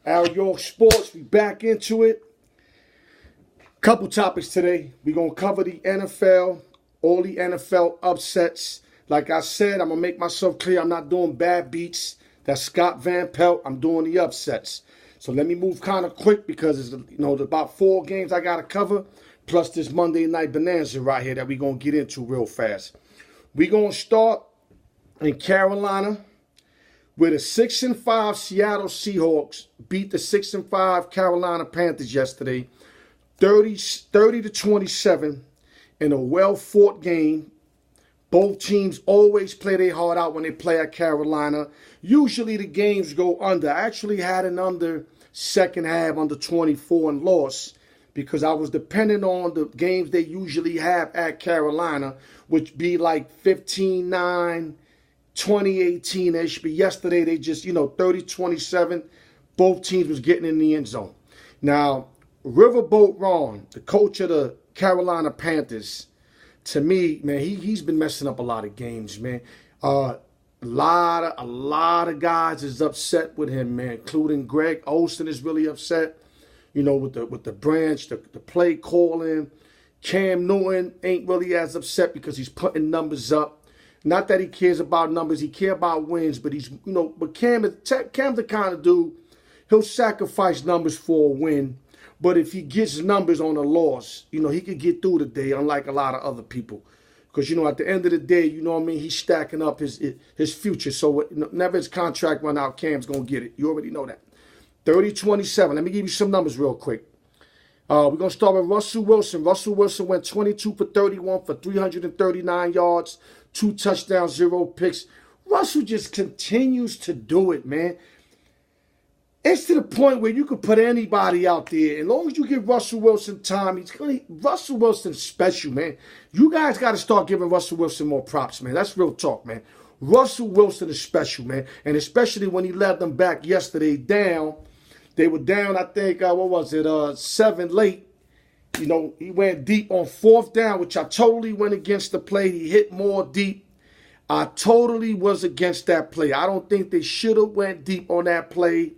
Alyork Sports, we back into it. Couple topics today. We're going to cover the NFL, all the NFL upsets. Like I said, I'm going to make myself clear. I'm not doing bad beats. That's Scott Van Pelt. I'm doing the upsets. So let me move kind of quick because it's, there's about 4 games I got to cover, plus this Monday night bonanza right here that we're going to get into real fast. We're going to start in Carolina, where the 6-5 Seattle Seahawks beat the 6-5 Carolina Panthers yesterday, 30-27 in a well-fought game. Both teams always play their heart out when they play at Carolina. Usually the games go under. I actually had an under second half, under 24, and lost because I was depending on the games they usually have at Carolina, which be like 15-9, 2018-ish, but yesterday they just, 30-27, both teams was getting in the end zone. Now, Riverboat Ron, the coach of the Carolina Panthers, to me, man, he's been messing up a lot of games, man. A lot of guys is upset with him, man, including Greg Olsen is really upset, with the branch, the play calling. Cam Newton ain't really as upset because he's putting numbers up. Not that he cares about numbers, he cares about wins, but but Cam's the kind of dude, he'll sacrifice numbers for a win, but if he gets numbers on a loss, he could get through the day, unlike a lot of other people. Because, at the end of the day, he's stacking up his future. So never his contract run out, Cam's going to get it. You already know that. 30-27. Let me give you some numbers real quick. We're going to start with Russell Wilson. Russell Wilson went 22 for 31 for 339 yards, 2 touchdowns, 0 picks. Russell just continues to do it, man. It's to the point where you can put anybody out there. As long as you give Russell Wilson time, Russell Wilson's special, man. You guys got to start giving Russell Wilson more props, man. That's real talk, man. Russell Wilson is special, man. And especially when he led them back yesterday down. They were down, I think, 7 late. He went deep on 4th down, which I totally went against the play. He hit more deep. I totally was against that play. I don't think they should have went deep on that play.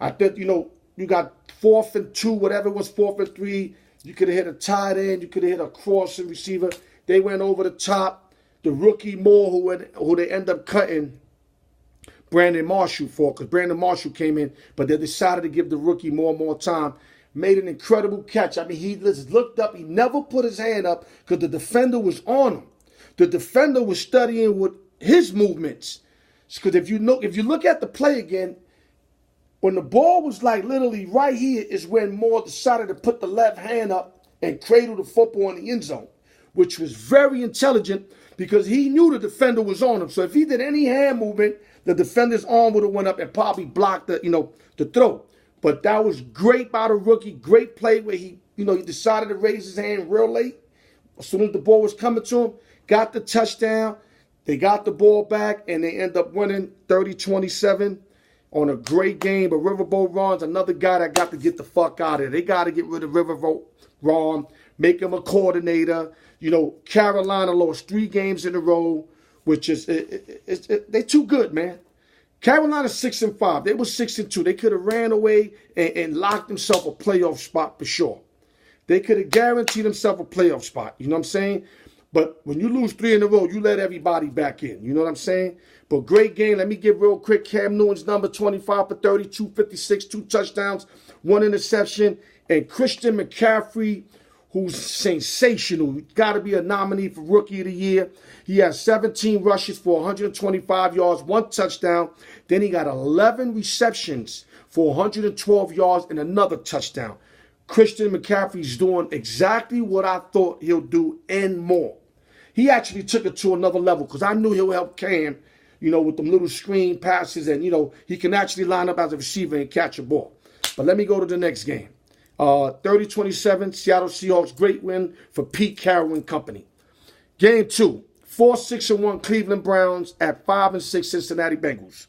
I think, you got 4th and 2, whatever it was, 4th and 3. You could have hit a tight end. You could have hit a crossing receiver. They went over the top. The rookie Moore, who they end up cutting Brandon Marshall for, because Brandon Marshall came in, but they decided to give the rookie more time. Made an incredible catch. I mean, he just looked up. He never put his hand up because the defender was on him. The defender was studying with his movements. Because if you look at the play again, when the ball was like literally right here is when Moore decided to put the left hand up and cradle the football in the end zone, which was very intelligent because he knew the defender was on him. So if he did any hand movement, the defender's arm would have went up and probably blocked the throw. But that was great by the rookie. Great play where he decided to raise his hand real late. As soon as the ball was coming to him, got the touchdown. They got the ball back, and they end up winning 30-27 on a great game. But Riverboat Ron's another guy that got to get the fuck out of it. They got to get rid of Riverboat Ron, make him a coordinator. Carolina lost 3 games in a row, which is they too good, man. Carolina's 6-5. They were 6-2. They could have ran away and locked themselves a playoff spot for sure. They could have guaranteed themselves a playoff spot. You know what I'm saying? But when you lose 3 in a row, you let everybody back in. You know what I'm saying? But great game. Let me give real quick Cam Newton's number, 25 for 30, 256, 2 touchdowns, 1 interception. And Christian McCaffrey, who's sensational. Got to be a nominee for Rookie of the Year. He has 17 rushes for 125 yards, 1 touchdown. Then he got 11 receptions for 112 yards and another touchdown. Christian McCaffrey's doing exactly what I thought he'll do and more. He actually took it to another level because I knew he'll help Cam, with them little screen passes and, he can actually line up as a receiver and catch a ball. But let me go to the next game. 30-27, Seattle Seahawks, great win for Pete Carroll and company. Game 2, 4-6-1 Cleveland Browns at 5-6 Cincinnati Bengals.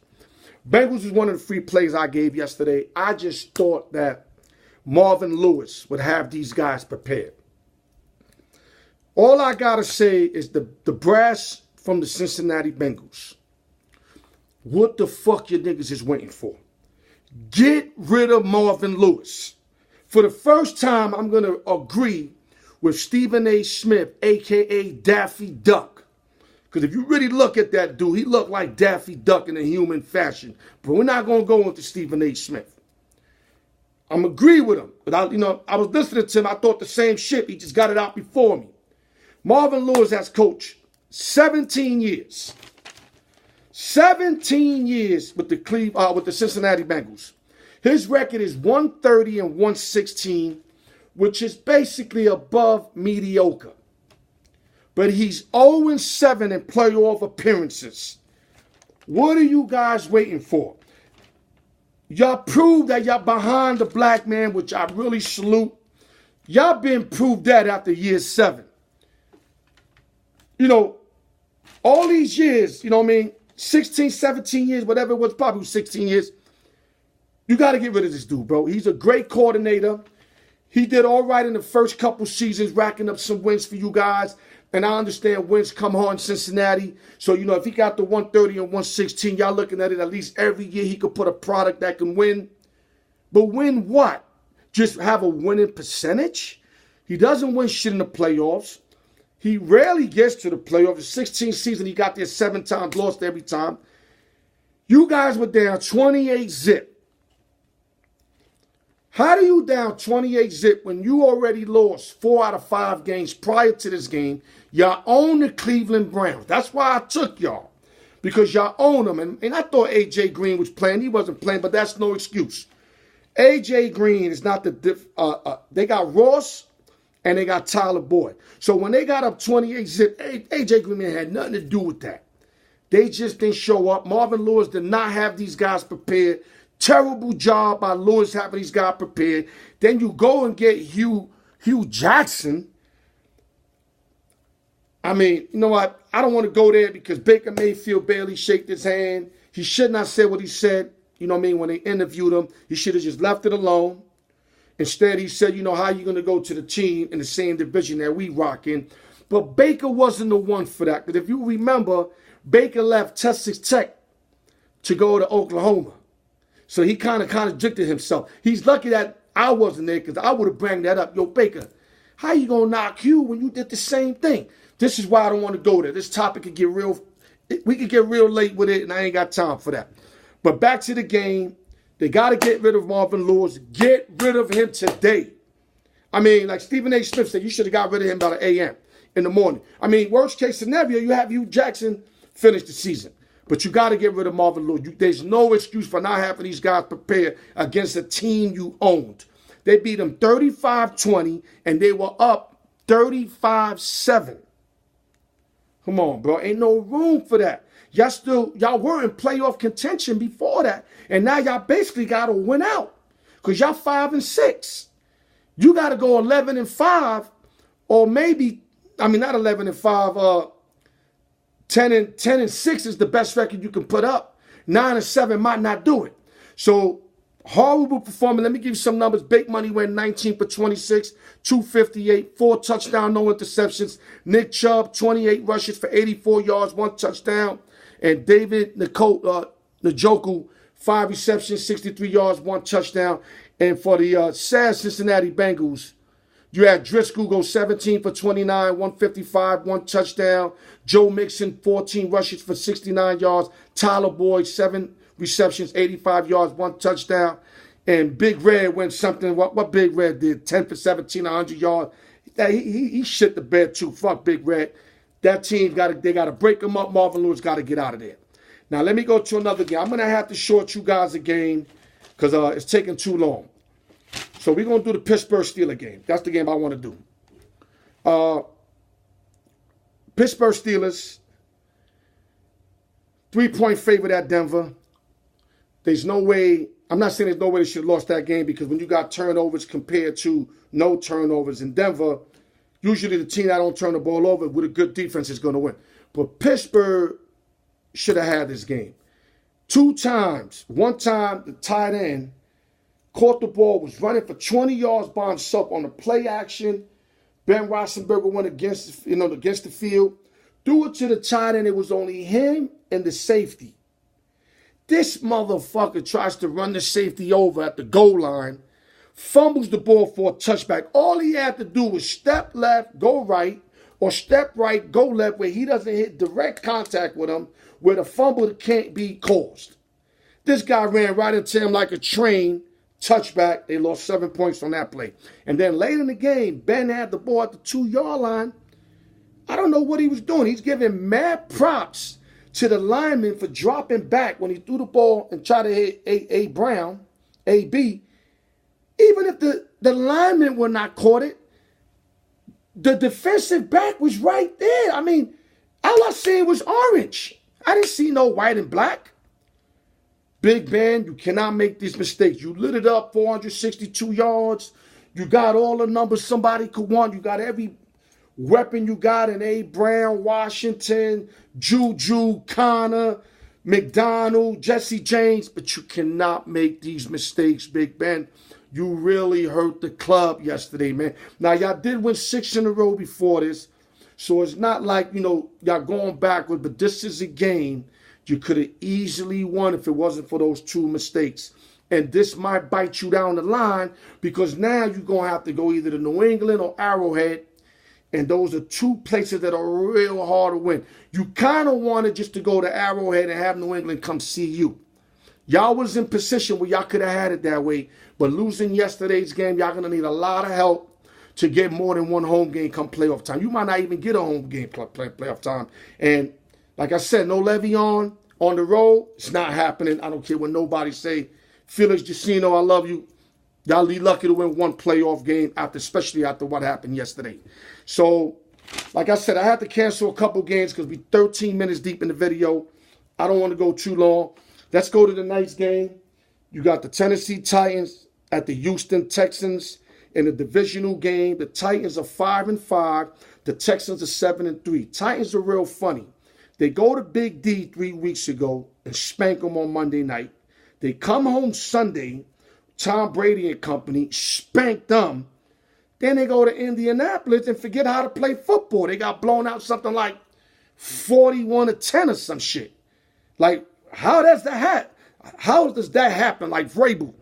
Bengals was one of the free plays I gave yesterday. I just thought that Marvin Lewis would have these guys prepared. All I got to say is the brass from the Cincinnati Bengals. What the fuck your niggas is waiting for? Get rid of Marvin Lewis. For the first time, I'm going to agree with Stephen A. Smith, a.k.a. Daffy Duck. Because if you really look at that dude, he looked like Daffy Duck in a human fashion. But we're not going to go into Stephen A. Smith. I'm agree with him. But I was listening to him. I thought the same shit. He just got it out before me. Marvin Lewis has coached 17 years. 17 years with the Cincinnati Bengals. His record is 130 and 116, which is basically above mediocre. But he's 0-7 in playoff appearances. What are you guys waiting for? Y'all prove that y'all behind the black man, which I really salute. Y'all been proved that after year 7. All these years, 16, 17 years, whatever it was, probably 16 years. You got to get rid of this dude, bro. He's a great coordinator. He did all right in the first couple seasons, racking up some wins for you guys. And I understand wins come hard in Cincinnati. So, if he got the 130 and 116, y'all looking at it at least every year he could put a product that can win. But win what? Just have a winning percentage? He doesn't win shit in the playoffs. He rarely gets to the playoffs. The 16th season, he got there 7 times, lost every time. You guys were down 28-0. How do you down 28-0 when you already lost 4 out of 5 games prior to this game? Y'all own the Cleveland Browns. That's why I took y'all. Because y'all own them. And I thought A.J. Green was playing. He wasn't playing, but that's no excuse. A.J. Green is not they got Ross and they got Tyler Boyd. So when they got up 28-0, A.J. Green had nothing to do with that. They just didn't show up. Marvin Lewis did not have these guys prepared. Terrible job by Lewis having these guys prepared. Then you go and get Hugh Jackson. I mean, you know what? I don't want to go there because Baker Mayfield barely shook his hand. He should not say what he said, when they interviewed him. He should have just left it alone. Instead, he said, how are you going to go to the team in the same division that we rock in? But Baker wasn't the one for that. Because if you remember, Baker left Texas Tech to go to Oklahoma. So he kind of contradicted himself. He's lucky that I wasn't there because I would have brought that up. Yo, Baker, how you going to knock you when you did the same thing? This is why I don't want to go there. This topic could get real. We could get real late with it, and I ain't got time for that. But back to the game. They got to get rid of Marvin Lewis. Get rid of him today. I mean, like Stephen A. Smith said, you should have got rid of him by the a.m. in the morning. I mean, worst case scenario, you have Hugh Jackson finish the season. But you got to get rid of Marvin Lewis. There's no excuse for not having these guys prepared against a team you owned. They beat them 35-20, and they were up 35-7. Come on, bro. Ain't no room for that. Y'all were in playoff contention before that, and now y'all basically got to win out because y'all 5-6. You got to go 11-5, or maybe, not 11-5, 10-6 is the best record you can put up. 9-7 might not do it. So horrible performance. Let me give you some numbers. Big Money went 19 for 26, 258, 4 touchdowns, no interceptions. Nick Chubb, 28 rushes for 84 yards, 1 touchdown. And David Njoku, 5 receptions, 63 yards, 1 touchdown. And for the sad Cincinnati Bengals, you had Driscoll go 17 for 29, 155, 1 touchdown. Joe Mixon, 14 rushes for 69 yards. Tyler Boyd, 7 receptions, 85 yards, 1 touchdown. And Big Red went something. What Big Red did? 10 for 17, 100 yards. He shit the bed too. Fuck Big Red. That team they got to break him up. Marvin Lewis got to get out of there. Now let me go to another game. I'm gonna have to short you guys a game because it's taking too long. So we're going to do the Pittsburgh Steelers game. That's the game I want to do. Pittsburgh Steelers, 3-point favorite at Denver. There's no way, I'm not saying there's no way they should have lost that game because when you got turnovers compared to no turnovers in Denver, usually the team that don't turn the ball over with a good defense is going to win. But Pittsburgh should have had this game. 2 times. One time, the tight end caught the ball, was running for 20 yards by himself on the play action. Ben Roethlisberger went against the field. Threw it to the tight end. It was only him and the safety. This motherfucker tries to run the safety over at the goal line, fumbles the ball for a touchback. All he had to do was step left, go right, or step right, go left, where he doesn't hit direct contact with him, where the fumble can't be caused. This guy ran right into him like a train, touchback. They lost 7 points on that play. And then late in the game, Ben had the ball at the 2-yard line. I don't know what he was doing. He's giving mad props to the lineman for dropping back when he threw the ball and tried to hit AB. Even if the lineman would not caught it, the defensive back was right there. I mean, all I seen was orange. I didn't see no white and black. Big Ben, you cannot make these mistakes. You lit it up 462 yards. You got all the numbers somebody could want. You got every weapon you got in A. Brown, Washington, Juju, Connor, McDonald, Jesse James. But you cannot make these mistakes, Big Ben. You really hurt the club yesterday, man. Now, y'all did win 6 in a row before this. So it's not like, y'all going backward. But this is a game you could have easily won if it wasn't for those 2 mistakes. And this might bite you down the line because now you're going to have to go either to New England or Arrowhead. And those are 2 places that are real hard to win. You kind of wanted just to go to Arrowhead and have New England come see you. Y'all was in position where y'all could have had it that way. But losing yesterday's game, y'all going to need a lot of help to get more than 1 home game come playoff time. You might not even get a home game playoff time. And like I said, no Le'Veon on the road. It's not happening. I don't care what nobody say. Felix Jacino, I love you. Y'all be lucky to win 1 playoff game, especially after what happened yesterday. So, like I said, I had to cancel a couple games because we're 13 minutes deep in the video. I don't want to go too long. Let's go to the night's game. You got the Tennessee Titans at the Houston Texans in a divisional game. The Titans are 5-5. The Texans are 7-3. Titans are real funny. They go to Big D 3 weeks ago and spank them on Monday night. They come home Sunday, Tom Brady and company, spank them. Then they go to Indianapolis and forget how to play football. They got blown out something like 41-10 or some shit. Like, how does that happen? Like Vrabel.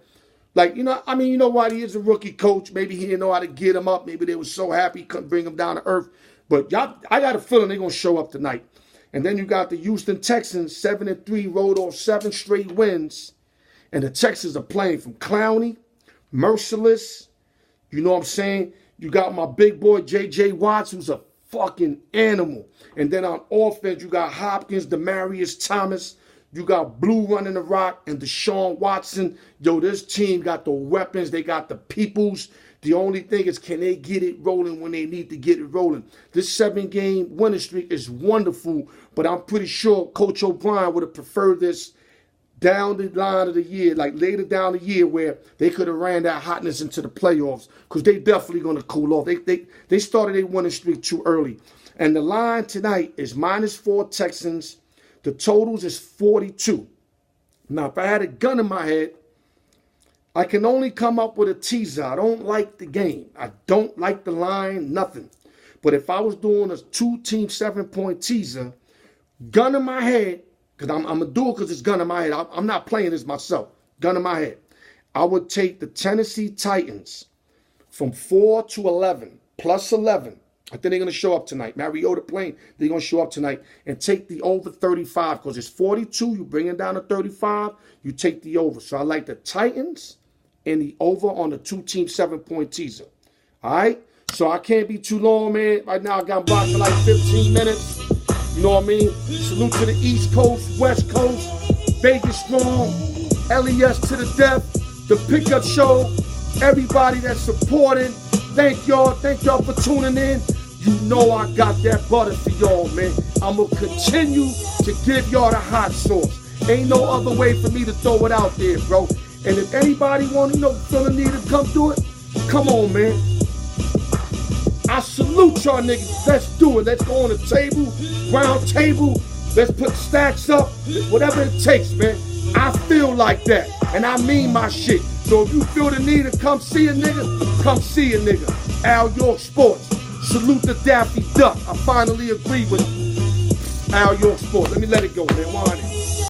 Like, you know what? He is a rookie coach. Maybe he didn't know how to get him up. Maybe they were so happy he couldn't bring him down to earth. But I got a feeling they're going to show up tonight. And then you got the Houston Texans, 7-3, rolled off 7 straight wins. And the Texans are playing from Clowney, Merciless. You know what I'm saying? You got my big boy, J.J. Watts, who's a fucking animal. And then on offense, you got Hopkins, Demaryius Thomas. You got Blue running the rock and Deshaun Watson. Yo, this team got the weapons. They got the peoples. The only thing is, can they get it rolling when they need to get it rolling? This 7-game winning streak is wonderful, but I'm pretty sure Coach O'Brien would have preferred this down the line of the year, like later down the year where they could have ran that hotness into the playoffs because they definitely going to cool off. They started their winning streak too early. And the line tonight is -4 Texans. The totals is 42. Now, if I had a gun in my head, I can only come up with a teaser. I don't like the game. I don't like the line, nothing. But if I was doing a 2-team 7-point teaser, gun in my head, because I'm going to do it because it's gun in my head. I'm not playing this myself. Gun in my head. I would take the Tennessee Titans from 4 to 11, plus 11. I think they're going to show up tonight. Mariota playing, they're going to show up tonight. And take the over 35 because it's 42. You bring it down to 35, you take the over. So I like the Titans and the over on the 2-team 7-point teaser. All right? So I can't be too long, man. Right now I got blocked for like 15 minutes. You know what I mean? Salute to the East Coast, West Coast, Vegas strong, LES to the death, the pickup show, everybody that's supporting. Thank y'all for tuning in. You know I got that butter for y'all, man. I'm going to continue to give y'all the hot sauce. Ain't no other way for me to throw it out there, bro. And if anybody want to, feel the need to come do it, come on, man. I salute y'all niggas. Let's do it. Let's go on the table, round table. Let's put stacks up, whatever it takes, man. I feel like that, and I mean my shit. So if you feel the need to come see a nigga, come see a nigga. Alyork Sports. Salute the Daffy Duck. I finally agree with Alyork Sports. Let me let it go, man. Why not?